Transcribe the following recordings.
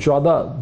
14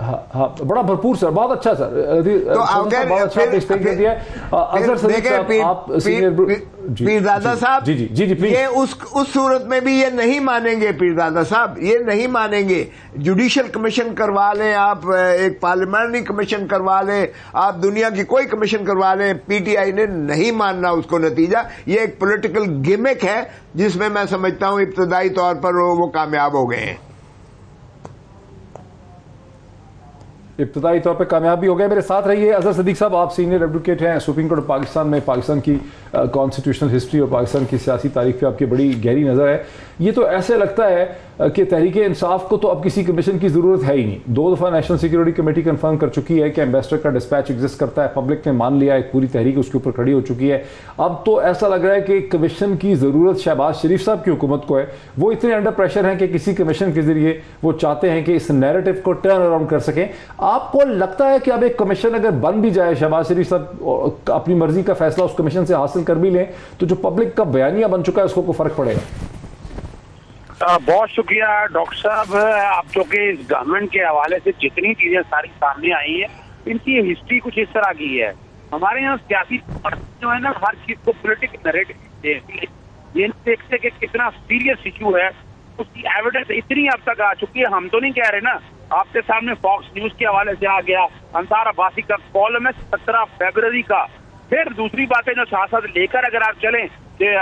ہاں بڑا بھرپور سر، بہت اچھا سر، تو بہت اچھا آپ نے explain کر دیا ہے۔ اظہر صدیق صاحب آپ پیرزادہ صاحب، جی پلیز، یہ اس صورت میں بھی یہ نہیں مانیں گے پیرزادہ صاحب، یہ نہیں مانیں گے۔ جوڈیشل کمیشن کروا لیں آپ، ایک پارلیمنٹری کمیشن کروا لیں آپ، دنیا کی کوئی کمیشن کروا لیں، پی ٹی آئی نے نہیں ماننا اس کو نتیجہ۔ یہ ایک پولیٹیکل گیمک ہے جس میں سمجھتا ہوں ابتدائی طور پر وہ کامیاب ہو گئے ہیں، ابتدائی طور پہ کامیابی ہو گئے۔ میرے ساتھ رہیے اظہر صدیق صاحب، آپ سینئر ایڈوکیٹ ہیں سپریم کورٹ پاکستان میں، پاکستان کی کانسٹیٹیوشنل ہسٹری اور پاکستان کی سیاسی تاریخ پہ آپ کی بڑی گہری نظر ہے۔ یہ تو ایسے لگتا ہے کہ تحریک انصاف کو تو اب کسی کمیشن کی ضرورت ہے ہی نہیں، 2 دفعہ نیشنل سیکیورٹی کمیٹی کنفرم کر چکی ہے کہ ایمبیسڈر کا ڈسپیچ ایگزسٹ کرتا ہے، پبلک نے مان لیا، ایک پوری تحریک اس کے اوپر کھڑی ہو چکی ہے۔ اب تو ایسا لگ رہا ہے کہ کمیشن کی ضرورت شہباز شریف صاحب کی حکومت کو ہے، وہ اتنے انڈر پریشر ہیں کہ کسی کمیشن کے ذریعے وہ چاہتے ہیں کہ اس نیریٹو کو ٹرن اراؤنڈ کر سکیں۔ آپ کو لگتا ہے کہ اب ایک کمیشن اگر بن بھی جائے، شہباز شریف صاحب اپنی مرضی کا فیصلہ اس کمیشن سے حاصل کر بھی لیں، تو جو پبلک کا بیانیہ بن چکا ہے اس کو کوئی فرق پڑے گا؟ بہت شکریہ ڈاکٹر صاحب، آپ چونکہ اس گورنمنٹ کے حوالے سے جتنی چیزیں ساری سامنے آئی ہیں ان کی ہسٹری کچھ اس طرح کی ہے۔ ہمارے یہاں سیاسی جو ہے نا ہر چیز کو پولیٹیکل نیریٹو دیتی ہے، یہ دیکھتے کہ کتنا سیریس ایشو ہے، اس کی ایویڈنس اتنی اب تک آ چکی ہے۔ ہم تو نہیں کہہ رہے نا، آپ کے سامنے فاکس نیوز کے حوالے سے آ گیا، انصار عباسی کا کالم ہے 17 فروری کا۔ پھر دوسری باتیں جو ساتھ ساتھ لے کر اگر آپ چلیں کہ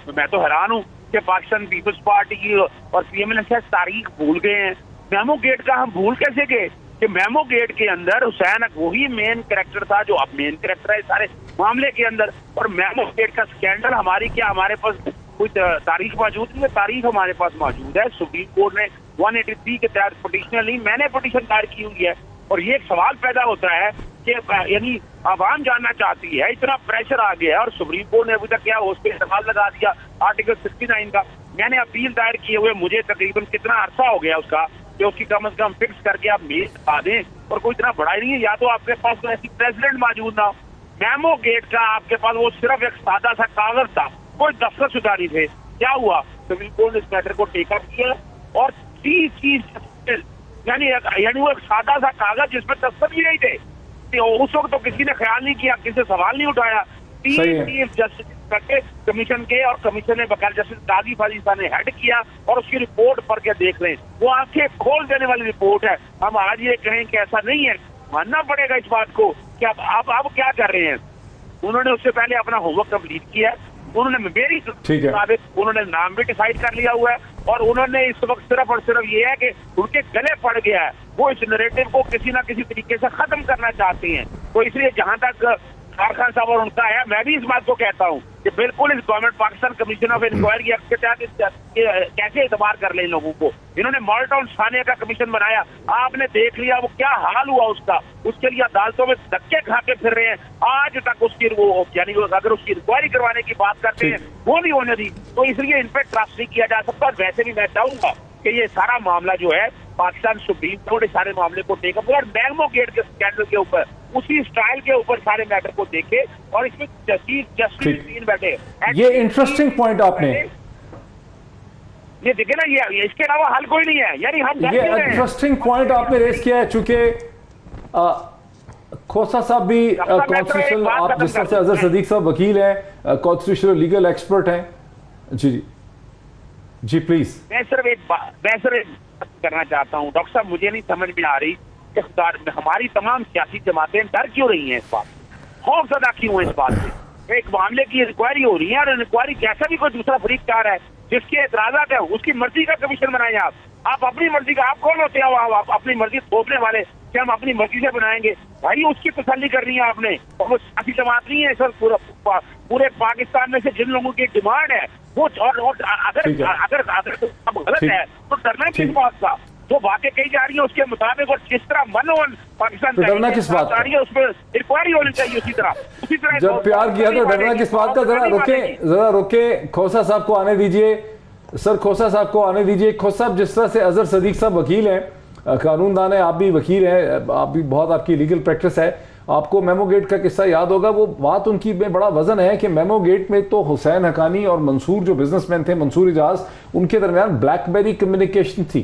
میں تو حیران ہوں کہ پاکستان پیپلز پارٹی کی اور پی ایم ایل ایس تاریخ بھول گئے ہیں۔ میمو گیٹ کا ہم بھول کیسے گئے کہ میمو گیٹ کے اندر حسین وہی مین کریکٹر تھا جو اب مین کریکٹر ہے سارے معاملے کے اندر، اور میمو گیٹ کا سکینڈل ہمارے پاس کوئی تاریخ موجود نہیں ہے، تاریخ ہمارے پاس موجود ہے۔ سپریم کورٹ نے 183 کے تحت پٹیشن لی، میں نے پٹیشن دائر کی ہوئی ہے، اور یہ ایک سوال پیدا ہوتا ہے کہ یعنی عوام جاننا چاہتی ہے، اتنا پریشر آ گیا اور سپریم کورٹ نے ابھی تک کیا اس پہ استعمال لگا دیا آرٹیکل 69 کا۔ میں نے اپیل دائر کیے ہوئے مجھے تقریباً کتنا عرصہ ہو گیا اس کا کہ اس کی کم از کم فکس کر کے آپ میل دکھا دیں، اور کوئی اتنا بڑا ہی نہیں ہے، یا تو آپ کے پاس کوئی ایسی پریزیڈنٹ موجود نہ ہو۔ میمو گیٹ کا آپ کے پاس وہ صرف ایک سادہ سا کاغذ تھا، کوئی دفتر شدہ نہیں تھے۔ کیا ہوا؟ سپریم کورٹ نے اس میٹر کو ٹیک اپ کیا اور 30 چیز یعنی وہ ایک سادہ سا کاغذ جس میں دفتر بھی نہیں تھے، اس وقت تو کسی نے خیال نہیں کیا، کسی سے سوال نہیں اٹھایا۔ 3 چیف جسٹس کمیشن کے، اور کمیشن نے بقیر جسٹس قاضی فاضل صاحب نے ہیڈ کیا، اور اس کی رپورٹ پڑھ کے دیکھ لیں، وہ آنکھیں کھول دینے والی رپورٹ ہے۔ ہم آج یہ کہیں کہ ایسا نہیں ہے، ماننا پڑے گا اس بات کو کہ آپ کیا کر رہے ہیں۔ انہوں نے اس سے پہلے اپنا ہوم ورک کمپلیٹ کیا ہے، انہوں نے میری مطابق انہوں نے نام بھی ڈیسائیڈ کر لیا ہوا ہے، اور انہوں نے اس وقت صرف اور صرف یہ ہے کہ ان کے گلے پڑ گیا ہے، وہ اس نیریٹو کو کسی نہ کسی طریقے سے ختم کرنا چاہتے ہیں۔ تو اس لیے جہاں تک خان صاحب اور ان کا ہے، میں بھی اس بات کو کہتا ہوں کہ بالکل اس government Pakistan commission of inquiry act کے تحت کیسے اعتبار کر لیں لوگوں کو۔ انہوں نے مال ٹاؤن ثانیہ کا کمیشن بنایا، آپ نے دیکھ لیا وہ کیا حال ہوا اس کا، اس کے لیے عدالتوں میں دھکے کھا کے پھر رہے ہیں، آج تک اس کی یعنی اگر اس کی انکوائری کروانے کی بات کرتے ہیں وہ نہیں ہونے دی، تو اس لیے ان پہ ٹرسٹ نہیں کیا جا سکتا۔ ویسے بھی میں چاہوں گا کہ یہ سارا معاملہ جو ہے پاکستان سپریم کورٹ سارے معاملے کو ٹیک اپ، اور میمو گیٹ کے اسکینڈل کے اوپر اسی اسٹائل کے اوپر سارے میٹر کو دیکھے، اور اس میں جسٹس بیٹھے۔ یہ انٹرسٹنگ پوائنٹ آپ نے یہ دیکھیں نا، یہ اس کے علاوہ حل کوئی نہیں ہے، یعنی ہم یہ انٹرسٹنگ پوائنٹ آپ نے ریز کیا ہے، چونکہ کھوسا صاحب بھی کانسٹیٹیوشنل، آپ جس طرح سے اظہر صدیق صاحب وکیل ہیں، کانسٹیٹیوشنل لیگل ایکسپرٹ ہیں، جی پلیز۔ میں صرف ایک بات کرنا چاہتا ہوں ڈاکٹر صاحب، مجھے نہیں سمجھ میں آ رہی کہ ہماری تمام سیاسی جماعتیں ڈر کیوں رہی ہیں اس بات، خوف زدہ کیوں ہیں اس بات سے۔ ایک معاملے کی انکوائری ہو رہی ہے، اور انکوائری جیسا بھی کوئی دوسرا فریق چاہ رہا ہے، جس کے اعتراضات ہیں اس کی مرضی کا کمیشن بنائیں آپ اپنی مرضی کا۔ آپ کون ہوتے ہیں آپ اپنی مرضی تھوپنے والے کہ ہم اپنی مرضی سے بنائیں گے؟ بھائی اس کی تسلی کرنی ہے آپ نے، اور وہ سیاسی جماعت نہیں ہے سر، پورے پاکستان میں سے جن لوگوں کی ڈیمانڈ ہے وہ، اور اگر اب غلط ہے تو ڈرنا کس بات کا؟ جو باتیں کہی جا رہی ہیں اس کے مطابق، اور جس طرح پاکستان ڈرنا کس بات کا؟ اس پہ انکوائری ہونی چاہیے اسی طرح جب پیار کیا تو ڈرنا کس بات کا؟ ذرا رکے، کھوسا صاحب کو آنے دیجئے، سر کھوسا صاحب کو آنے دیجئے۔ کھوسا صاحب، جس طرح سے اظہر صدیق صاحب وکیل ہیں، قانون دان ہیں، آپ بھی وکیل ہیں، آپ بھی بہت آپ کی لیگل پریکٹس ہے، آپ کو میمو گیٹ کا قصہ یاد ہوگا۔ وہ بات ان کی میں بڑا وزن ہے کہ میمو گیٹ میں تو حسین حقانی اور منصور جو بزنس مین تھے، منصور اجاز، ان کے درمیان بلیک بیری کمیونیکیشن تھی،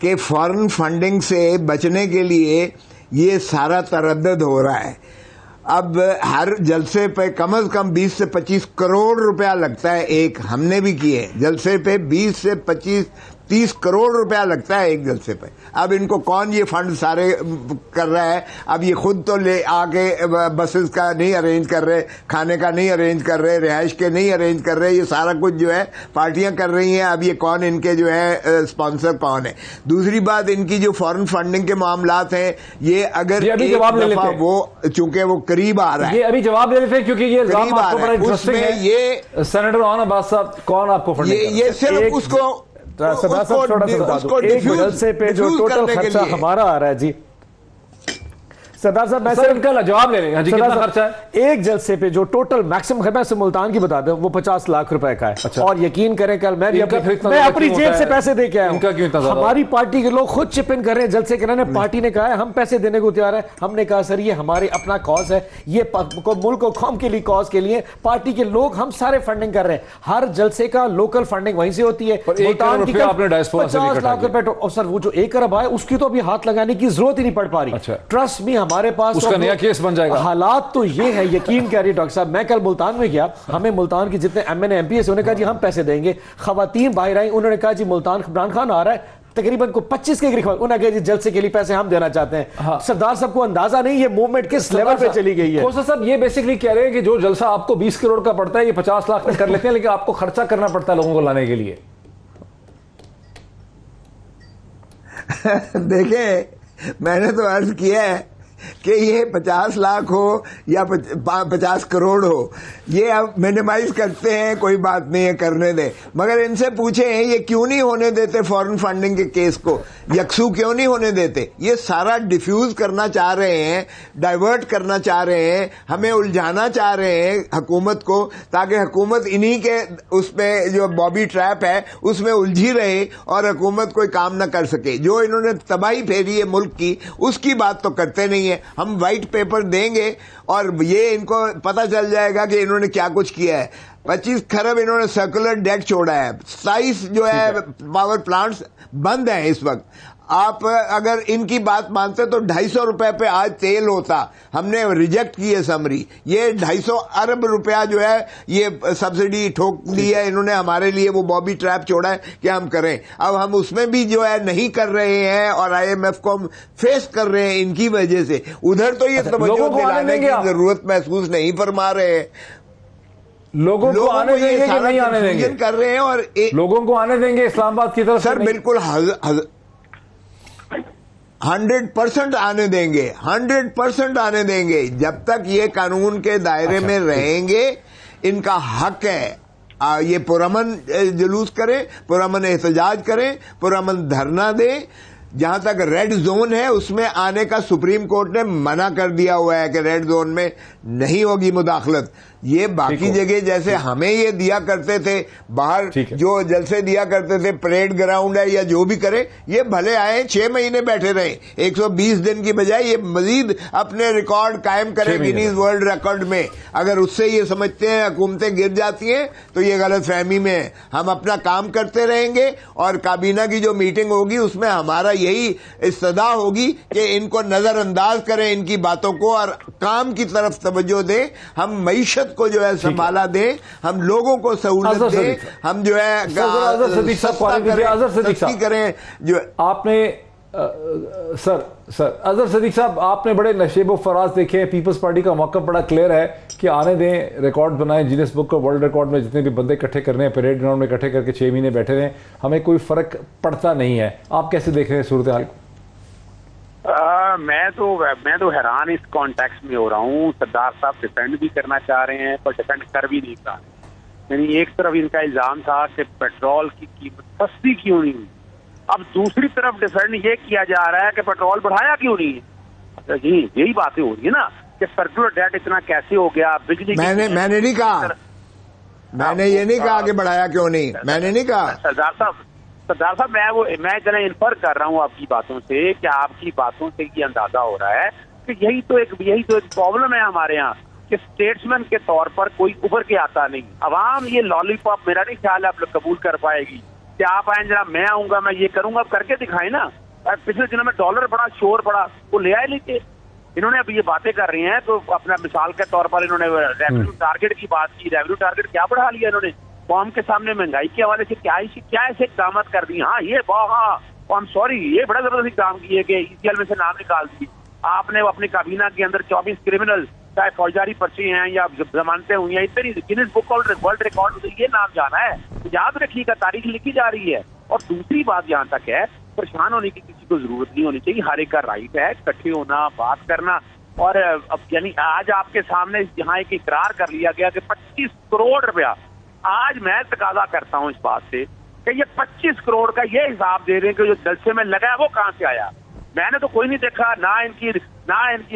کہ فارن فنڈنگ سے بچنے کے لیے یہ سارا تردد ہو رہا ہے. اب ہر جلسے پہ کم از کم 20 سے 25 کروڑ روپیہ لگتا ہے ایک. ہم نے بھی کیے جلسے پہ 20 سے 25-30 کروڑ روپیہ لگتا ہے ایک جلسے پہ. اب ان کو کون یہ فنڈ سارے کر رہا ہے؟ اب یہ خود تو لے آ کے بسز کا نہیں ارینج کر رہے, کھانے کا نہیں ارینج کر رہے, رہائش کے نہیں ارینج کر رہے, یہ سارا کچھ جو ہے پارٹیاں کر رہی ہیں. اب یہ کون ان کے جو ہے اسپانسر کون ہے؟ دوسری بات, ان کی جو فارن فنڈنگ کے معاملات ہیں, یہ اگر ابھی جواب لے لیتے ہیں, وہ چونکہ وہ قریب آ رہا ہے, یہ ابھی جواب لے لیتے ہیں کیونکہ یہ الزام آپ کو بڑا انٹرسٹنگ ہے. یہ سینیٹر عون عباس صاحب کون آپ کو فنڈنگ یہ صرف اس کو سردار صاحب تھوڑا سا بتا دو, ایک جلسے پہ جو ٹوٹل خرچہ ہمارا آ رہا ہے جی سردار صاحب, میں ان کا جواب لے لیں گے. کتنا خرچہ ہے ایک جلسے پہ جو ٹوٹل میکسمم خرچہ سے ملتان کی بتا دیں وہ 50 لاکھ روپے کا ہے. اور یقین کریں کل میں بھی اپنی جیب سے پیسے دے کے آیا ہوں. ہماری پارٹی کے لوگ خود چپ ان کر رہے ہیں جلسے کے نا, پارٹی نے کہا ہے ہم پیسے دینے کو تیار ہے. ہم نے کہا سر یہ ہمارے اپنا کاز ہے, یہ ملک و قوم کے لیے کاز کے لیے پارٹی کے لوگ ہم سارے فنڈنگ کر رہے ہیں. ہر جلسے کا لوکل فنڈنگ وہیں سے ہوتی ہے. ملتان کی 50 لاکھ روپے. اور سر وہ جو 1 ارب آئے اس کی تو ابھی ہاتھ لگانے کی ضرورت ہی نہیں پڑ پا رہی. ٹرسٹ می ہمارے پاس کیس بن جائے گا. حالات تو یہ ہے, یقین کریے ڈاکٹر صاحب, میں کل ملتان میں گیا, ہمیں ملتان کی جتنے M N A M P S انہوں نے کہا جی ہم پیسے دیں گے. خواتین باہر آئیں, انہوں نے کہا جی ملتان عمران خان آ رہا ہے تقریباً کو 25 کے قریب, انہوں نے کہا جی جلسے کے لیے پیسے ہم دینا چاہتے ہیں. سردار صاحب کو اندازہ نہیں یہ موومنٹ کس لیول پہ چلی گئی ہے. کھوسا صاحب یہ بیسیکلی کہہ رہے ہیں کہ جو جلسہ آپ کو 20 کروڑ کا پڑتا ہے یہ 50 لاکھ میں کر لیتے ہیں, لیکن آپ کو خرچہ کرنا پڑتا ہے لوگوں کو لانے کے لیے. دیکھیں میں نے تو عرض کیا ہے کہ یہ 50 لاکھ ہو یا 50 کروڑ ہو, یہ اب مینیمائز کرتے ہیں, کوئی بات نہیں ہے, کرنے دیں. مگر ان سے پوچھیں یہ کیوں نہیں ہونے دیتے فارن فنڈنگ کے کیس کو, یکسو کیوں نہیں ہونے دیتے؟ یہ سارا ڈیفیوز کرنا چاہ رہے ہیں, ڈائیورٹ کرنا چاہ رہے ہیں, ہمیں الجھانا چاہ رہے ہیں حکومت کو, تاکہ حکومت انہی کے اس میں جو بابی ٹریپ ہے اس میں الجھی رہے اور حکومت کوئی کام نہ کر سکے. جو انہوں نے تباہی پھیری ہے ملک کی, اس کی بات تو کرتے نہیں. ہم وائٹ پیپر دیں گے اور یہ ان کو پتہ چل جائے گا کہ انہوں نے کیا کچھ کیا ہے. 25 کھرب انہوں نے سرکولر ڈیٹ چھوڑا ہے. 27 جو ہے پاور پلانٹس بند ہیں اس وقت. آپ اگر ان کی بات مانتے تو 250 روپے پہ آج تیل ہوتا. ہم نے ریجیکٹ کی ہے سمری. یہ 250 ارب روپیہ جو ہے یہ سبسڈی ٹھوک دی ہے انہوں نے ہمارے لیے, وہ بابی ٹریپ چھوڑا ہے کہ ہم کریں. اب ہم اس میں بھی جو ہے نہیں کر رہے ہیں اور آئی ایم ایف کو ہم فیس کر رہے ہیں ان کی وجہ سے. ادھر تو یہ توجہ دلانے کی ضرورت محسوس نہیں فرما رہے ہیں. لوگوں کو آنے دیں گے کہ نہیں آنے دیں گے کر رہے ہیں, اور لوگوں کو آنے دیں گے اسلام آباد کی طرف؟ سر بالکل 100% آنے دیں گے, 100% آنے دیں گے. جب تک یہ قانون کے دائرے میں رہیں گے ان کا حق ہے. یہ پرامن جلوس کریں, پرامن احتجاج کریں, پرامن دھرنا دیں. جہاں تک ریڈ زون ہے اس میں آنے کا سپریم کورٹ نے منع کر دیا ہوا ہے کہ ریڈ زون میں نہیں ہوگی مداخلت. یہ باقی جگہ جیسے ہمیں یہ دیا کرتے تھے باہر, جو جلسے دیا کرتے تھے پریڈ گراؤنڈ ہے یا جو بھی کرے, یہ بھلے آئے 6 مہینے بیٹھے رہے, 120 دن کی بجائے یہ مزید اپنے ریکارڈ قائم کرے گینیز ورلڈ ریکارڈ میں. اگر اس سے یہ سمجھتے ہیں حکومتیں گر جاتی ہیں تو یہ غلط فہمی میں ہے. ہم اپنا کام کرتے رہیں گے اور کابینہ کی جو میٹنگ ہوگی اس میں ہمارا یہی استدعا ہوگی کہ ان کو نظر انداز کریں ان کی باتوں کو اور کام کی طرف توجہ دیں. ہم معیشت کو جو ہے سنبھالا دیں, ہم لوگوں کو سہولت دیں, ہم جو ہے سستی کریں. جو آپ نے سر اظہر صدیق صاحب, آپ نے بڑے نشیب و فراز دیکھے ہیں. پیپلز پارٹی کا موقف بڑا کلیئر ہے کہ آنے دیں, ریکارڈ بنائیں, جینس بک کو ورلڈ ریکارڈ میں جتنے بھی بندے اکٹھے کرنے ہیں پریڈ گراؤنڈ میں اکٹھے کر کے 6 مہینے بیٹھے رہیں, ہمیں کوئی فرق پڑتا نہیں ہے. آپ کیسے دیکھ رہے ہیں صورتحال کو؟ میں تو حیران اس کانٹیکس میں ہو رہا ہوں. سردار صاحب ڈیفینڈ بھی کرنا چاہ رہے ہیں پر ڈیفینڈ کر بھی نہیں پا رہے. یعنی ایک طرف ان کا الزام تھا کہ پیٹرول کی قیمت سستی کیوں نہیں ہوئی, اب دوسری طرف ڈیفینڈ یہ کیا جا رہا ہے کہ پیٹرول بڑھایا کیوں نہیں ہے. جی یہی باتیں ہو رہی ہے نا کہ سرکولر ڈیٹ اتنا کیسے ہو گیا. بجلی میں نے نہیں کہا, میں نے یہ نہیں کہا کہ بڑھایا کیوں نہیں, میں نے نہیں کہا. سردار صاحب میں اتنا انفر کر رہا ہوں آپ کی باتوں سے کہ آپ کی باتوں سے یہ اندازہ ہو رہا ہے کہ یہی تو ایک پرابلم ہے ہمارے یہاں کہ اسٹیٹسمین کے طور پر کوئی ابھر کے آتا نہیں. عوام یہ لالی پاپ میرا نہیں خیال ہے اب قبول کر پائے گی کہ آپ آئیں جناب میں آؤں گا میں یہ کروں گا, کر کے دکھائیں نا. پچھلے دنوں میں ڈالر بڑا شور پڑا, وہ لے آئے لے کے. انہوں نے اب یہ باتیں کر رہی ہیں تو اپنا مثال کے طور پر انہوں نے ریونیو ٹارگیٹ کی بات کی. ریونیو ٹارگیٹ کیا بڑھا لیا انہوں نے قوم کے سامنے, مہنگائی کے حوالے سے کیا ایسے اقدامات کر دی. ہاں یہ ہاں سوری یہ بڑا زبردست کام کیے کہ ECL میں سے نام نکال دی آپ نے. اپنی کابینہ کے اندر 24 کرمنل چاہے فوجداری پرچے ہیں یا ضمانتیں ہوئی ہیں, اتنی grains book of world record سے یہ نام جانا ہے. یاد رکھیے گا تاریخ لکھی جا رہی ہے. اور دوسری بات جہاں تک ہے, پریشان ہونے کی کسی کو ضرورت نہیں ہونی چاہیے. ہر ایک کا رائٹ ہے اکٹھے ہونا, بات کرنا. اور اب یعنی آج آپ کے سامنے یہاں ایک اقرار کر لیا گیا کہ 25 کروڑ روپیہ, آج میں تقاضا کرتا ہوں اس بات سے کہ یہ 25 کروڑ کا یہ حساب دے رہے ہیں کہ جو جلسے میں لگا ہے وہ کہاں سے آیا. میں نے تو کوئی نہیں دیکھا, نہ ان کی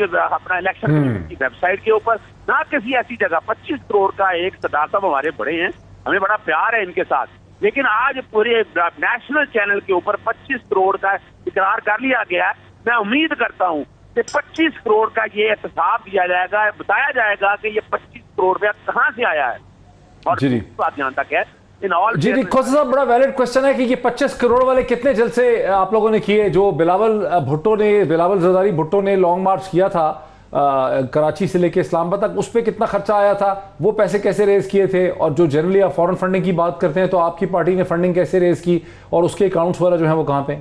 اپنا الیکشن کمیشن کی ویب سائٹ کے اوپر, نہ کسی ایسی جگہ. 25 کروڑ کا ایک صدر صاحب ہمارے بڑے ہیں, ہمیں بڑا پیار ہے ان کے ساتھ, لیکن آج پورے نیشنل چینل کے اوپر 25 کروڑ کا اقرار کر لیا گیا ہے. میں امید کرتا ہوں کہ 25 کروڑ کا یہ احتساب دیا جائے گا, بتایا جائے گا کہ یہ 25 کروڑ روپیہ کہاں سے آیا ہے. اور بات جہاں تک ہے جی کھوسا صاحب, بڑا ویلڈ کوشچن ہے کہ یہ 25 کروڑ والے کتنے جلسے آپ لوگوں نے کیے؟ جو بلاول زرداری بھٹو نے لانگ مارچ کیا تھا کراچی سے لے کے اسلام آباد تک, اس پہ کتنا خرچہ آیا تھا, وہ پیسے کیسے ریز کیے تھے؟ اور جو جنرلی آپ فورن فنڈنگ کی بات کرتے ہیں تو آپ کی پارٹی نے فنڈنگ کیسے ریز کی, اور اس کے اکاؤنٹس وغیرہ جو ہیں وہ کہاں پہ؟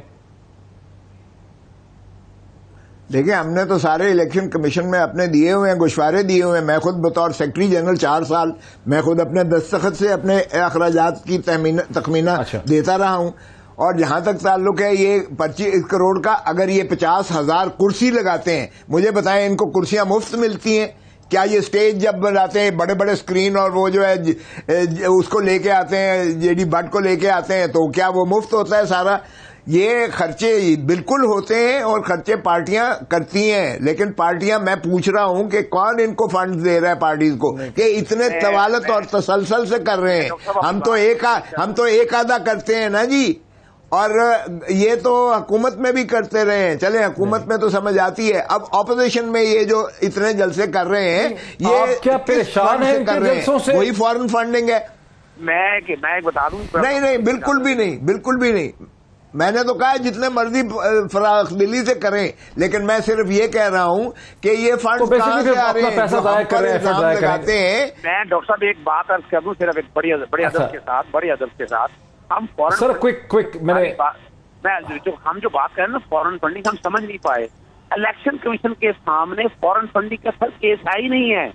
دیکھیں ہم نے تو سارے الیکشن کمیشن میں اپنے دیے ہوئے ہیں, گوشوارے دیے ہوئے ہیں. میں خود بطور سیکرٹری جنرل 4 سال میں خود اپنے دستخط سے اپنے اخراجات کی تخمینہ دیتا رہا ہوں. اور جہاں تک تعلق ہے یہ 25 کروڑ کا, اگر یہ 50,000 کرسی لگاتے ہیں, مجھے بتائیں ان کو کرسیاں مفت ملتی ہیں کیا؟ یہ سٹیج جب بناتے ہیں بڑے بڑے سکرین اور وہ جو ہے اس کو لے کے آتے ہیں, JD بٹ کو لے کے آتے ہیں, تو کیا وہ مفت ہوتا ہے سارا؟ یہ خرچے بالکل ہوتے ہیں اور خرچے پارٹیاں کرتی ہیں, لیکن پارٹیاں, میں پوچھ رہا ہوں کہ کون ان کو فنڈ دے رہا ہے پارٹیز کو کہ اتنے طوالت اور تسلسل سے کر رہے ہیں؟ ہم تو ایک آدھا کرتے ہیں نا جی. اور یہ تو حکومت میں بھی کرتے رہے ہیں, چلیں حکومت میں تو سمجھ آتی ہے. اب اپوزیشن میں یہ جو اتنے جلسے کر رہے ہیں یہ کیا پریشان ہے کر رہے ہیں؟ وہی فورن فنڈنگ ہے. میں بتا دوں, نہیں بالکل بھی نہیں, بالکل بھی نہیں. میں نے تو کہا جتنے مرضی فراخ دلی سے کریں, لیکن میں صرف یہ کہہ رہا ہوں کہ یہ فنڈ کہاں سے آ رہے ہیں جو ہم پر الزام لگاتے ہیں. میں ڈاکٹر صاحب ایک بات عرض کر دوں, صرف ایک بڑے ادب کے ساتھ ہم سر کوئک ہم جو بات کریں نا فورن فنڈنگ, ہم سمجھ نہیں پائے. الیکشن کمیشن کے سامنے فورن فنڈنگ کا سر کیس ہے ہی نہیں ہے,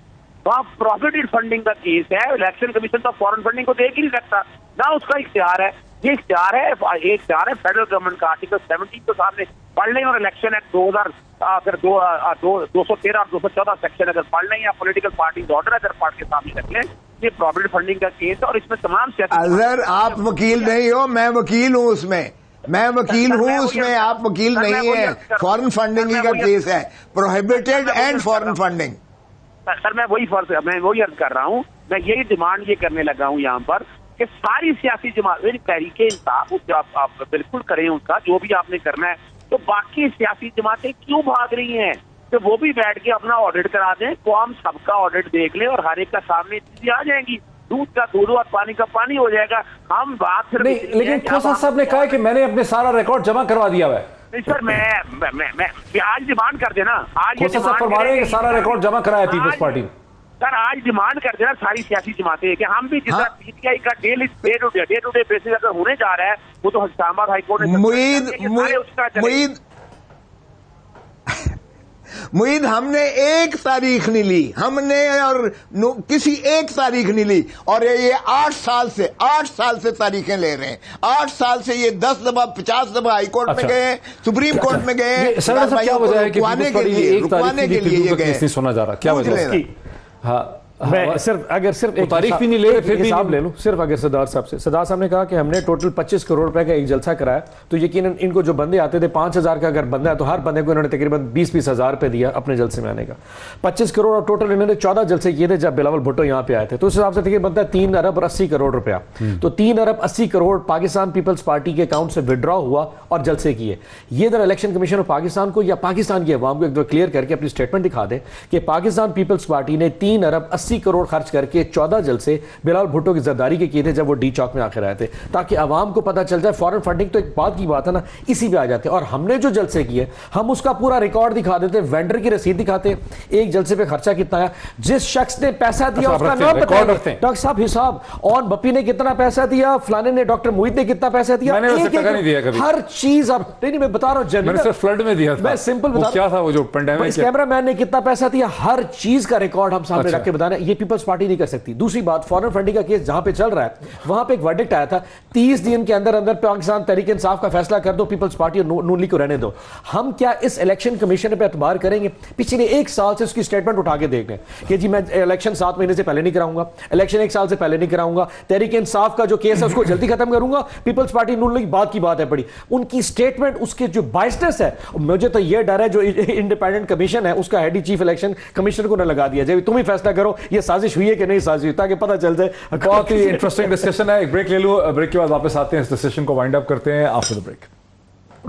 وہاں پروفیٹڈ فنڈنگ کا کیس ہے. الیکشن کمیشن تو فورن فنڈنگ کو دیکھ ہی نہیں سکتا, نہ اس کا اختیار ہے. یہ اختیار ہے فیڈرل گورنمنٹ کا, آرٹیکل 17 کو سامنے پڑھ لیں, اور الیکشن ایکٹ 213 اور 214 سیکشن اگر پڑھ لیں, یا پولیٹیکل پارٹیز آرڈر اگر پڑھ کے سامنے رکھ لیں, یہ پروفیٹڈ فنڈنگ کا کیس ہے. اور اس میں تمام اگر آپ وکیل نہیں ہو, میں وکیل ہوں اس میں, آپ وکیل نہیں ہیں. فورن فنڈنگ کا کیس ہے, پروہیبٹڈ اینڈ فورن فنڈنگ. سر میں وہی عرض کر رہا ہوں, میں یہی ڈیمانڈ یہ کرنے لگا ہوں یہاں پر کہ ساری سیاسی جماعت تحریک انصاف آپ بالکل کریں ان کا جو بھی آپ نے کرنا ہے, تو باقی سیاسی جماعتیں کیوں بھاگ رہی ہیں کہ وہ بھی بیٹھ کے اپنا آڈٹ کرا دیں, قوم سب کا آڈٹ دیکھ لیں اور ہر ایک کا سامنے چیزیں آ جائیں گی. دودھ کا دودھ اور پانی کا پانی ہو جائے گا. ہم بات نہیں, لیکن کھوسا صاحب نے کہا کہ میں نے اپنے سارا ریکارڈ جمع کروا دیا ہے. نہیں سر, میں آج ڈیمانڈ کر دینا, آج کھوسا صاحب فرما رہے ہیں کہ سارا ریکارڈ جمع کرایا پیپلز پارٹی. سر آج ڈیمانڈ کر دینا ساری سیاسی جماعتیں کہ ہم بھی جتنا PTI کا ڈے ٹو ڈے بیسس اگر ہونے جا رہا ہے, وہ تو اسلام آباد ہائی کورٹ نے معید ہم نے ایک تاریخ نہیں لی, ہم نے اور کسی ایک تاریخ نہیں لی, اور یہ 8 سال سے تاریخیں لے رہے ہیں. 8 سال سے یہ 10 دفعہ 50 دفعہ ہائی کورٹ میں گئے ہیں, سپریم کورٹ میں گئے ہیں. کیا وجہ ہے کہ رکوانے کے لیے یہ گئے سنا جا رہا, کیا وجہ ہے؟ میں صرف ایک تاریخ بھی نہیں لے رہے, پھر حساب لے لوں. صرف اگر سردار صاحب نے کہا کہ ہم نے ٹوٹل 25 کروڑ روپے کا ایک جلسہ کرایا, تو یقیناً ان کو جو بندے آتے تھے 5,000 کا اگر بندہ ہے تو ہر بندے کو انہوں نے تقریباً 20,000 روپے دیا اپنے جلسے میں آنے کا. 25 کروڑ اور ٹوٹل انہوں نے 14 جلسے کیے تھے جب بلاول بھٹو یہاں پہ آئے تھے, تو اس حساب سے تقریباً بنتا ہے 3 ارب اور 80 کروڑ روپیہ. تو 3 ارب 80 کروڑ پاکستان پیپلز پارٹی کے اکاؤنٹ سے وڈرا ہوا اور جلسے کیے. یہ ذرا الیکشن کمیشن آف پاکستان کو یا پاکستان کی عوام کو ایک دو کلیئر کر کے اپنی اسٹیٹمنٹ دکھا دیں کہ پاکستان پیپلز پارٹی نے 3 ارب 80 کروڑ خرچ کر کے 14 جلسے بلال بھٹو کی زرداری کے کیے تھے جب وہ ڈی چوک میں آ کے رہے تھے, تاکہ عوام کو پتہ چل جائے. فارن فنڈنگ تو ایک بعد کی بات ہے نا, اسی پہ آ جاتے ہیں. اور ہم نے جو جلسے کیے ہم اس کا پورا ریکارڈ دکھا دیتے, وینڈر کی رسید دکھاتے, ایک جلسے پہ خرچہ کتنا ہے, جس شخص نے پیسہ دیا اس کا نام بتائیں. ڈاکٹر صاحب حساب, اور بپی نے کتنا پیسہ دیا, فلانے نے, ڈاکٹر موہید نے کتنا پیسہ دیا, ہر چیز. اب نہیں میں بتا رہا ہوں جنرل فلڈ میں دیا, میں سمپل بتا رہا ہوں. کیمرہ مین نے کتنا پیسہ دیا, ہر چیز کا ریکارڈ ہم سامنے رکھ کے بتانا. یہ پیپلز پارٹی نہیں کر سکتی. دوسری بات, فارن فنڈنگ کا کیس جہاں پہ چل رہا ہے وہاں پہ ایک ورڈکٹ آیا تھا, 30 دن کے اندر اندر پاکستان تحریک انصاف کا فیصلہ کر دو, پیپلز پارٹی اور نون لیگ کو رہنے دو. ہم کیا اس الیکشن کمیشن پہ اعتبار کریں گے؟ پچھلے ایک سال سے اس کی سٹیٹمنٹ اٹھا کے دیکھ لیں کہ جی میں الیکشن 7 مہینے سے پہلے نہیں کراؤں گا, الیکشن 1 سال سے پہلے نہیں کراؤں گا, تحریک انصاف کا جو کیس ہے اس کو جلدی ختم کروں گا, پیپلز پارٹی نون لیگ بات کی بات ہے پڑی. ان کی سٹیٹمنٹ, اس کے جو بائسنس ہے, مجھے تو یہ ڈر ہے جو انڈیپینڈنٹ کمیشن ہے اس کا ہیڈ چیف الیکشن کمیشنر کو نہ لگا دیا جائے, تم ہی فیصلہ کرو یہ سازش ہوئی ہے کہ نہیں سازش ہوئی, تاکہ پتہ چل جائے. بہت ہی انٹرسٹنگ ڈسکشن ہے. ایک بریک لے لو, بریک کے بعد واپس آتے ہیں, اس ڈسکشن کو وائنڈ اپ کرتے ہیں آفٹر دا بریک.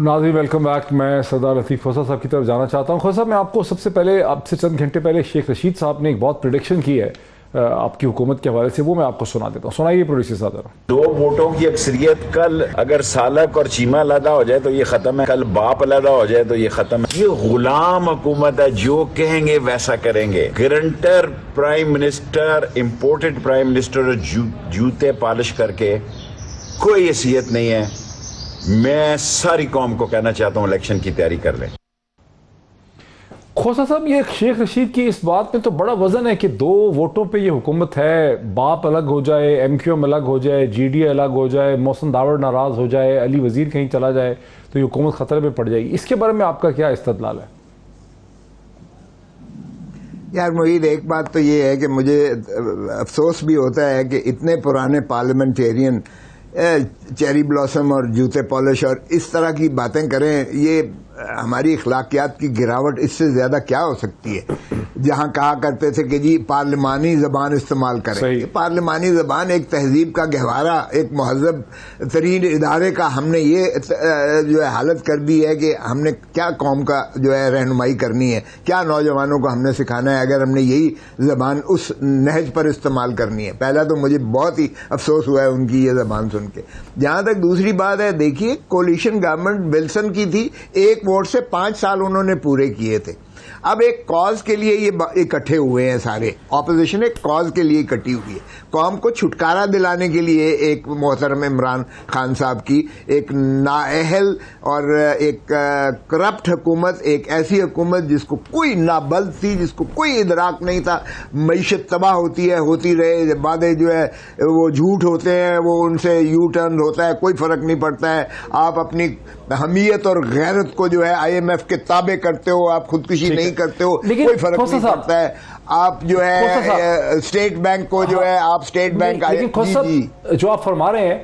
ناظرین ویلکم بیک. میں سردار لطیف کھوسہ صاحب کی طرف جانا چاہتا ہوں. کھوسہ صاحب, میں آپ کو سب سے پہلے, آپ سے چند گھنٹے پہلے شیخ رشید صاحب نے ایک بہت پریڈکشن کی ہے آپ کی حکومت کے حوالے سے, وہ میں آپ کو سنا دیتا ہوں. سنائیے پروڈیوسر صاحب. 2 ووٹوں کی اکثریت, کل اگر سالک اور چیمہ علیحدہ ہو جائے تو یہ ختم ہے, کل باپ علیحدہ ہو جائے تو یہ ختم ہے. یہ غلام حکومت ہے, جو کہیں گے ویسا کریں گے. گرنٹر prime minister, imported prime minister, جوتے پالش کر کے کوئی حیثیت نہیں ہے. میں ساری قوم کو کہنا چاہتا ہوں الیکشن کی تیاری کر لیں. کھوسہ صاحب, یہ شیخ رشید کی اس بات میں تو بڑا وزن ہے کہ 2 ووٹوں پہ یہ حکومت ہے, باپ الگ ہو جائے, ایم کیو ایم الگ ہو جائے, جی ڈی اے الگ ہو جائے, محسن داوڑ ناراض ہو جائے, علی وزیر کہیں چلا جائے تو یہ حکومت خطرے میں پڑ جائے گی. اس کے بارے میں آپ کا کیا استدلال ہے؟ یار معید, ایک بات تو یہ ہے کہ مجھے افسوس بھی ہوتا ہے کہ اتنے پرانے پارلیمنٹیرین چیری بلاسم اور جوتے پالش اور اس طرح کی باتیں کریں. یہ ہماری اخلاقیات کی گراوٹ اس سے زیادہ کیا ہو سکتی ہے؟ جہاں کہا کرتے تھے کہ جی پارلیمانی زبان استعمال کریں. پارلیمانی زبان ایک تہذیب کا گہوارہ, ایک مہذب ترین ادارے کا ہم نے یہ جو ہے حالت کر دی ہے کہ ہم نے کیا قوم کا جو ہے رہنمائی کرنی ہے, کیا نوجوانوں کو ہم نے سکھانا ہے اگر ہم نے یہی زبان اس نہج پر استعمال کرنی ہے. پہلا تو مجھے بہت ہی افسوس ہوا ہے ان کی یہ زبان سن کے. جہاں تک دوسری بات ہے, دیکھیے کولیشن گورنمنٹ ولسن کی تھی, 1 ووٹ سے 5 سال انہوں نے پورے کیے تھے. اب ایک کاز کے لیے یہ اکٹھے ہوئے ہیں سارے, اپوزیشن ایک کاز کے لیے اکٹھی ہوئی ہے. قوم کو چھٹکارا دلانے کے لیے ایک محترم عمران خان صاحب کی ایک نااہل اور ایک کرپٹ حکومت, ایک ایسی حکومت جس کو کوئی نابلد تھی, جس کو کوئی ادراک نہیں تھا. معیشت تباہ ہوتی ہے, ہوتی رہے, وعدے جو ہے وہ جھوٹ ہوتے ہیں, وہ ان سے یو ٹرن ہوتا ہے, کوئی فرق نہیں پڑتا ہے. آپ اپنی حمیت اور غیرت کو جو ہے IMF کے تابع کرتے ہو, آپ خودکشی نہیں کرتے ہو, کوئی فرق نہیں پڑتا ہے. آپ جو ہے اسٹیٹ بینک کو جو ہے آپ اسٹیٹ بینک جو آپ فرما رہے ہیں,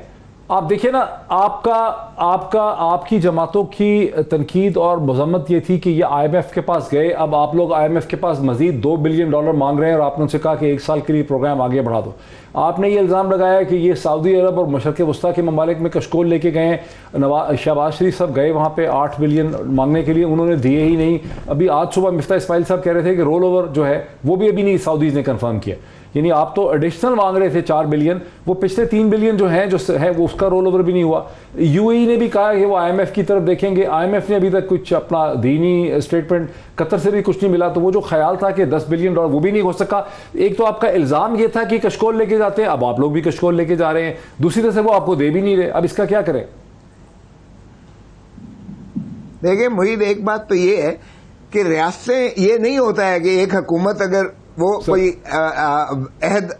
آپ دیکھیں نا, آپ کی جماعتوں کی تنقید اور مذمت یہ تھی کہ یہ IMF کے پاس گئے, اب آپ لوگ IMF کے پاس مزید $2 بلین مانگ رہے ہیں اور آپ نے ان سے کہا کہ 1 سال کے لیے پروگرام آگے بڑھا دو. آپ نے یہ الزام لگایا کہ یہ سعودی عرب اور مشرق وسطیٰ کے ممالک میں کشکول لے کے گئے ہیں. شہباز شریف صاحب گئے وہاں پہ 8 بلین مانگنے کے لیے, انہوں نے دیے ہی نہیں. ابھی آج صبح مفتاح اسماعیل صاحب کہہ رہے تھے کہ رول اوور جو ہے وہ بھی ابھی نہیں سعودیز نے کنفرم کیا. یعنی آپ تو ایڈیشنل مانگ رہے تھے 4 بلین, وہ پچھلے 3 بلین جو ہیں جو ہے وہ اس کا رول اوور بھی نہیں ہوا. UAE نے بھی کہا کہ وہ IMF کی طرف دیکھیں گے. IMF نے ابھی تک کچھ اپنا دینی اسٹیٹمنٹ, قطر سے بھی کچھ نہیں ملا. تو وہ جو خیال تھا کہ $10 بلین وہ بھی نہیں ہو سکا. ایک تو آپ کا الزام یہ تھا کہ کشکول لے کے جاتے ہیں, اب آپ لوگ بھی کشکول لے کے جا رہے ہیں. دوسری طرف سے وہ آپ کو دے بھی نہیں رہے. اب اس کا کیا کریں؟ دیکھیں معید, ایک بات تو یہ ہے کہ ریاستیں, یہ نہیں ہوتا ہے کہ ایک حکومت اگر وہ کوئی عہد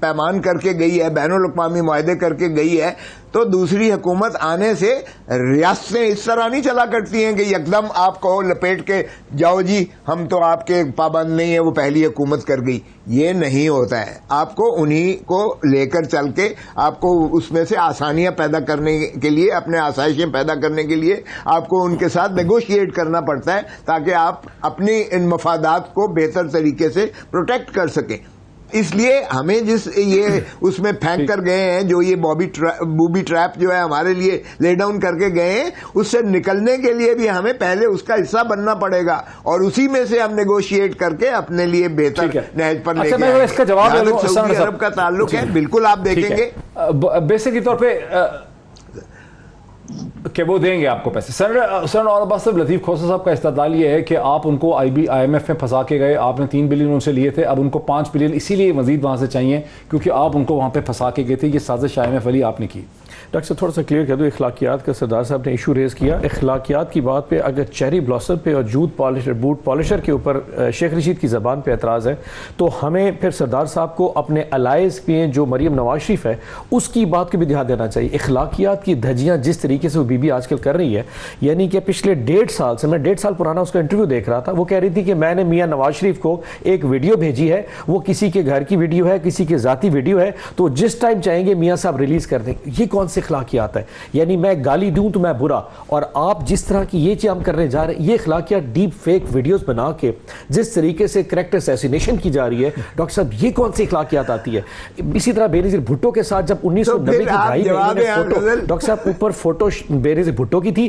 پیمان کر کے گئی ہے, بین الاقوامی معاہدے کر کے گئی ہے, تو دوسری حکومت آنے سے ریاستیں اس طرح نہیں چلا کرتی ہیں کہ یکدم آپ کو لپیٹ کے جاؤ جی ہم تو آپ کے پابند نہیں ہیں, وہ پہلی حکومت کر گئی. یہ نہیں ہوتا ہے. آپ کو انہی کو لے کر چل کے آپ کو اس میں سے آسانیاں پیدا کرنے کے لیے, اپنے آسائشیں پیدا کرنے کے لیے آپ کو ان کے ساتھ نیگوشیٹ کرنا پڑتا ہے تاکہ آپ اپنی ان مفادات کو بہتر طریقے سے پروٹیکٹ کر سکیں. اس لیے ہمیں جس یہ اس میں پھینک کر گئے ہیں، جو یہ بوبی ٹریپ جو ہے ہمارے لیے لے ڈاؤن کر کے گئے ہیں، اس سے نکلنے کے لیے بھی ہمیں پہلے اس کا حصہ بننا پڑے گا، اور اسی میں سے ہم نیگوشیٹ کر کے اپنے لیے بہتر نہج پر لے کے آئیں گے۔ اس کا جواب سعودی عرب کا تعلق ہے، بالکل آپ دیکھیں گے بیسک طور پہ کہ وہ دیں گے آپ کو پیسے۔ سینیٹر اور عباس صاحب، لطیف کھوسہ صاحب کا استدلال یہ ہے کہ آپ ان کو آئی ایم ایف میں پھنسا کے گئے، آپ نے 3 بلین ان سے لیے تھے، اب ان کو 5 بلین اسی لیے مزید وہاں سے چاہیے کیونکہ آپ ان کو وہاں پہ پھنسا کے گئے تھے۔ یہ سازش آئی ایم ایف والی آپ نے کی۔ ڈاکٹر صاحب تھوڑا سا کلیئر کر دو، اخلاقیات کا سردار صاحب نے ایشو ریز کیا، اخلاقیات کی بات پہ اگر چیری بلاسم پہ اور بوٹ پالشر کے اوپر شیخ رشید کی زبان پہ اعتراض ہے تو ہمیں پھر سردار صاحب کو اپنے الائز پہ جو مریم نواز شریف ہے اس کی بات کو بھی دھیان دینا چاہیے۔ اخلاقیات کی دھجیاں جس طریقے سے وہ بی بی آج کل کر رہی ہے، یعنی کہ پچھلے 1.5 سال سے، میں 1.5 سال پرانا اس کا انٹرویو دیکھ رہا تھا، وہ کہہ رہی تھی کہ میں نے میاں نواز شریف کو ایک ویڈیو بھیجی ہے، وہ کسی کے گھر کی ویڈیو ہے، کسی کے ذاتی ویڈیو ہے، تو جس ٹائم چاہیں گے میاں صاحب ریلیز کر دیں۔ یہ کون سی اخلاقیات ہے؟ یعنی میں گالی دوں تو میں برا، اور آپ جس طرح کی یہ چیز ہم کرنے جا رہے ہیں، یہ اخلاقیات ڈیپ فیک ویڈیوز بنا کے جس طریقے سے کریکٹر اسیسینیشن کی جا رہی ہے، ڈاکٹر صاحب یہ کون سی اخلاقیات آتی ہے؟ اسی طرح بینظیر بھٹو کے ساتھ جب 1990 کی دہائی میں انہوں نے فوٹو، ڈاکٹر صاحب اوپر فوٹو بینظیر بھٹو کی تھی،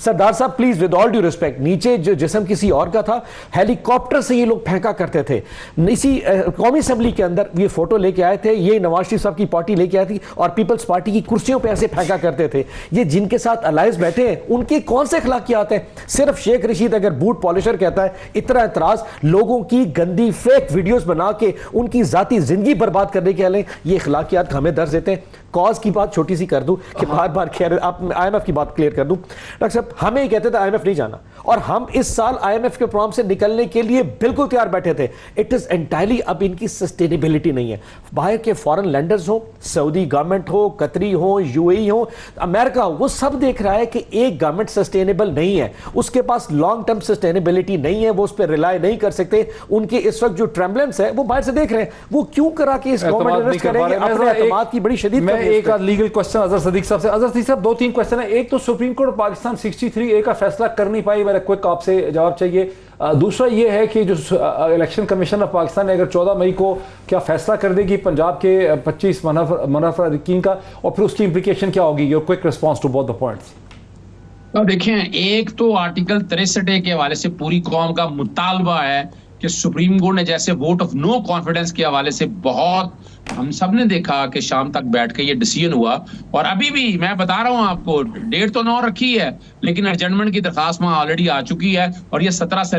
سردار صاحب please with all due respect, نیچے جو جسم کسی اور کا تھا، ہیلی کاپٹر سے یہ لوگ پھینکا کرتے تھے۔ اسی قومی اسمبلی کے اندر یہ فوٹو لے کے آئے تھے، یہ نواز شریف صاحب کی پارٹی لے کے آئی تھی، اور پیپلز پارٹی کی کرسیوں پہ ایسے پھینکا کرتے تھے۔ یہ جن کے ساتھ الائز بیٹھے ہیں ان کے کون سے اخلاقیات ہیں؟ صرف شیخ رشید اگر بوٹ پالشر کہتا ہے اتنا اعتراض، لوگوں کی گندی فیک ویڈیوز بنا کے ان کی ذاتی زندگی برباد کرنے کے لئے یہ اخلاقیات ہمیں درس دیتے ہیں۔ کاز کی بات چھوٹی سی کر دوں کہ بار بار کہہ رہے، آپ آئی ایم ایف کی بات کلیئر کر دوں، ڈاکٹر صاحب ہمیں یہ کہتے تھے آئی ایم ایف نہیں جانا، اور ہم اس سال آئی ایم ایف کے پروگرام سے نکلنے کے لیے بالکل تیار بیٹھے تھے۔ اٹ از انٹائرلی اب ان کی سسٹینیبلٹی نہیں ہے۔ باہر کے فارن لینڈرز ہوں، سعودی گورنمنٹ ہو، قطری ہو، یو اے ای ہو، امریکہ ہو، وہ سب دیکھ رہا ہے کہ ایک گورنمنٹ سسٹینیبل نہیں ہے، اس کے پاس لانگ ٹرم سسٹینیبلٹی نہیں ہے، وہ اس پہ ریلائی نہیں کر سکتے۔ ان کے اس وقت جو ٹرمبلنس ہے وہ باہر سے دیکھ رہے ہیں، وہ کیوں کرا کہ اس گورنمنٹ ریسٹ کریں گے؟ اپنے اعتماد کی بڑی شدید میں ایک آدھ لیگل کوسچن اظہر صدیق صاحب سے۔ اظہر صدیق صاحب 2-3 کوسچن ہیں۔ ایک تو سپریم کورٹ پاکستان 63A کا فیصلہ کر نہیں پائی، میرا کوئک آپ سے جواب چاہیے۔ دوسرا یہ ہے کہ جو الیکشن کمیشن آف پاکستان نے اگر 14 مئی کو کیا فیصلہ کر دے گی پنجاب کے 25 منافع اراکین کا، اور پھر اس کی امپلیکیشن کیا ہوگی؟ Your quick response to both the points. دیکھیں، ایک تو آرٹیکل 63A کے حوالے سے پوری قوم کا مطالبہ ہے کہ سپریم کورٹ نے جیسے ووٹ آف نو کانفیڈنس کے حوالے سے بہت ہم سب نے دیکھا کہ شام تک بیٹھ کے یہ ڈیسیژن ہوا، اور ابھی بھی میں بتا رہا ہوں آپ کو، ڈیٹ تو 9 رکھی ہے لیکن ایڈجسٹمنٹ کی درخواست وہاں آلریڈی آ چکی ہے، اور یہ 17 سے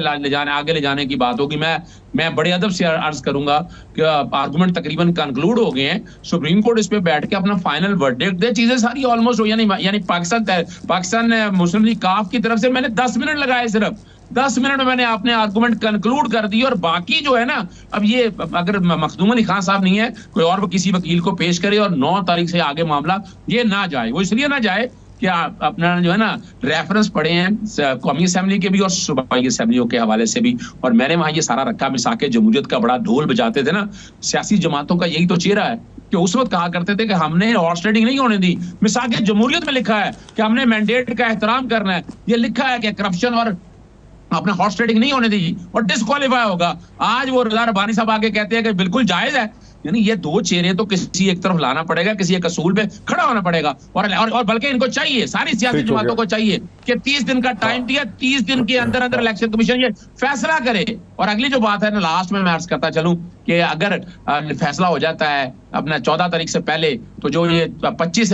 آگے لے جانے کی بات ہوگی۔ میں بڑے ادب سے عرض کروں گا کہ آرگومنٹ تقریباً کنکلوڈ ہو گئے ہیں، سپریم کورٹ اس پہ بیٹھ کے اپنا فائنل ورڈکٹ دے، چیزیں ساری آلموسٹ ہو، یعنی پاکستان مسلم لیگ کاف کی طرف سے میں نے 10 منٹ لگائے، صرف 10 منٹ میں نے اپنے آرگومنٹ کنکلوڈ کر دی، اور باقی جو ہے نا، اب یہ اگر مخدوم علی خان صاحب نہیں ہے، کوئی اور کسی وکیل کو پیش کرے اور 9 تاریخ سے آگے معاملہ یہ نہ جائے۔ وہ اس لیے نہ جائے کہ اپنا جو ہے نا ریفرنس پڑھے ہیں قومی اسمبلی کے بھی اور صوبائی اسمبلیوں کے حوالے سے بھی، اور میں نے وہاں یہ سارا رکھا، مساق جمہوریت کا بڑا ڈھول بجاتے تھے نا سیاسی جماعتوں کا، یہی تو چہرہ ہے کہ اس وقت کہا کرتے تھے کہ ہم نے ہارس ٹریڈنگ نہیں ہونے دی، مساق جمہوریت میں لکھا ہے کہ ہم نے مینڈیٹ کا احترام کرنا ہے، یہ لکھا ہے کہ کرپشن اور اپنا ہارس ٹریڈنگ نہیں ہونے دی اور ڈسکوالیفائی ہوگا۔ آج وہ رضا ربانی صاحب آگے کہتے ہیں کہ بالکل جائز ہے۔ یعنی یہ دو چہرے تو کسی ایک طرف لانا پڑے گا، کسی ایک اصول پہ کھڑا ہونا پڑے گا، اور بلکہ ان کو چاہیے، ساری سیاسی جماعتوں کو چاہیے کہ 30 دن کا ٹائم دیا، 30 دن کے اندر اندر الیکشن کمیشن یہ فیصلہ کرے۔ اور اگلی جو بات ہے نا، لاسٹ میں عرض کرتا چلوں کہ اگر فیصلہ ہو جاتا ہے اپنا 14 تاریخ سے پہلے، تو جو یہ 25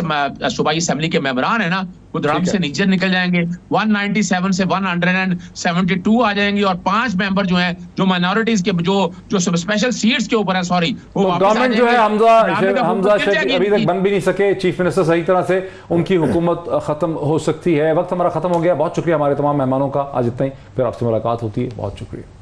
صوبائی اسمبلی کے ممبران ہیں نا، وہ دھڑام سے نیچے نکل جائیں گے، 197 سے 172 آ جائیں گے، اور 5 ممبر جو ہیں جو مائنورٹیز کے جو اسپیشل سیٹس کے اوپر ہیں، سوری، وہ گورنمنٹ جو ہے حمزہ شیخ ابھی تک بن بھی نہیں سکے چیف منسٹر صحیح طرح سے، ان کی حکومت ختم ہو سکتی ہے۔ وقت ہمارا ختم ہو گیا، بہت شکریہ ہمارے تمام مہمانوں کا، آج اتنا ہی، پھر آپ سے ملاقات ہوتی ہے، بہت شکریہ۔